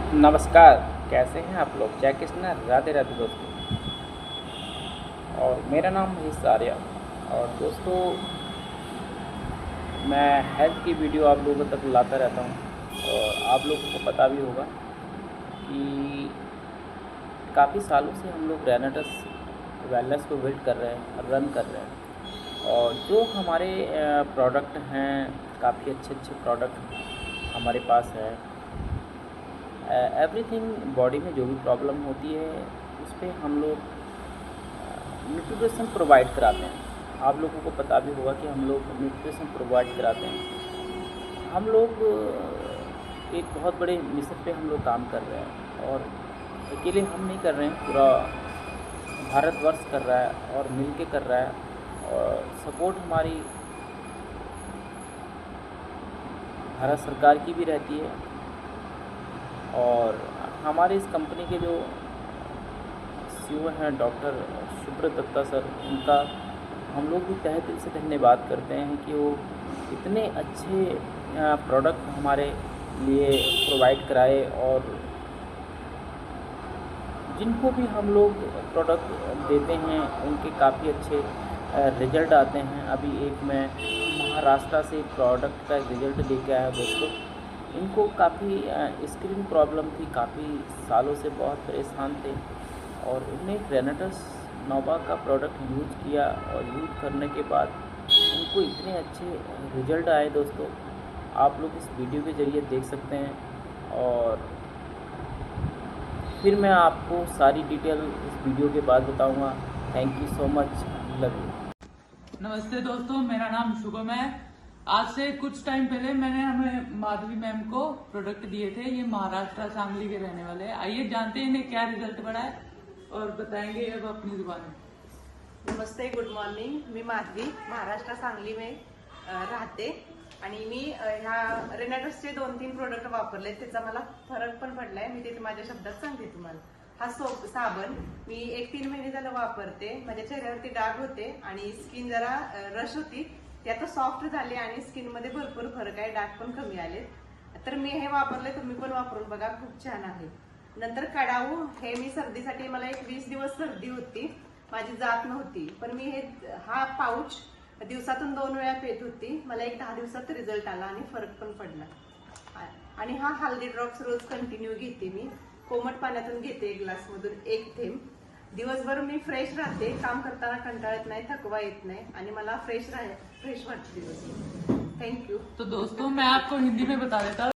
नमस्कार। कैसे हैं आप लोग? जय कृष्ण, राधे राधे दोस्तों। और मेरा नाम महेश आर्या। और दोस्तों, मैं हेल्थ की वीडियो आप लोगों तक लाता रहता हूँ। और आप लोगों को पता भी होगा कि काफ़ी सालों से हम लोग रेनेटस वेलनेस को बिल्ड कर रहे हैं, रन कर रहे हैं। और जो हमारे प्रोडक्ट हैं, काफ़ी अच्छे अच्छे प्रोडक्ट हमारे पास है। एवरीथिंग बॉडी में जो भी प्रॉब्लम होती है उस पर हम लोग न्यूट्रिशन प्रोवाइड कराते हैं। आप लोगों को पता भी होगा कि हम लोग न्यूट्रिशन प्रोवाइड कराते हैं। हम लोग एक बहुत बड़े मिशन पे हम लोग काम कर रहे हैं। और अकेले हम नहीं कर रहे हैं, पूरा भारतवर्ष कर रहा है और मिल के कर रहा है। और सपोर्ट हमारी भारत सरकार की भी रहती है। और हमारे इस कंपनी के जो सीईओ हैं डॉक्टर सुब्रत दत्ता सर, उनका हम लोग भी तहे दिल से धन्यवाद करते हैं कि वो इतने अच्छे प्रोडक्ट हमारे लिए प्रोवाइड कराए। और जिनको भी हम लोग प्रोडक्ट देते हैं उनके काफ़ी अच्छे रिज़ल्ट आते हैं। अभी एक मैं महाराष्ट्र से एक प्रोडक्ट का रिज़ल्ट लेके आया दोस्तों। इनको काफ़ी स्किन प्रॉब्लम थी, काफ़ी सालों से बहुत परेशान थे। और उन्होंने रेनेटस नोवा का प्रोडक्ट यूज़ किया और यूज़ करने के बाद उनको इतने अच्छे रिज़ल्ट आए दोस्तों। आप लोग इस वीडियो के ज़रिए देख सकते हैं। और फिर मैं आपको सारी डिटेल इस वीडियो के बाद बताऊंगा। Thank you so much, love you. नमस्ते दोस्तों, मेरा नाम शुभम है। आज से कुछ टाइम पहले मैंने हमें माधवी मैम को प्रोडक्ट दिए थे। ये महाराष्ट्र सांगली के रहने वाले हैं। आइए जानते हैं इन्हें क्या रिजल्ट पड़ा है और बताएंगे अब अपनी जुबान में। नमस्ते, गुड मॉर्निंग। मी माधवी महाराष्ट्र सांगली में राहते आणि मी ह्या रेनेटसचे 2-3 प्रोडक्ट वापरले, त्याचा मला फरक पण पडलाय। मी ते माझ्या शब्दात सांगते तुम्हाला। हा साबण मी 1-3 महिने झालं वापरते। माझ्या चेहऱ्यावरती डाग होते आणि स्किन जरा रश होती, ते आता सॉफ्ट झाले आणि स्किन मध्ये भरपूर फरक आहे, डाग पण कमी आले। तर मी हे वापरले, तुम्ही पण वापरून बघा, खूप छान आहे। नंतर कडाऊ हे मी सर्दीसाठी, मला एक 20 दिवस सर्दी होती, माझी जात नव्हती, पण मी हा पाऊच दिवसातून 2 वेळा पेत होती। मला एक 10 दिवसात रिझल्ट आला आणि फरक पण पडला। आणि हा हल्दी ड्रॉप्स रोज कंटिन्यू घेते मी। कोमट पाण्यातून घेते, एक ग्लास मधून 1 थेंब। दिवसभर मी फ्रेश राहते, काम करताना कंटाळा येत नाही, थकवा येत नाही आणि मला फ्रेश वाटते दिवसभर। Thank you. तो दोस्तों, मैं आपको हिंदी में बता देता हूँ।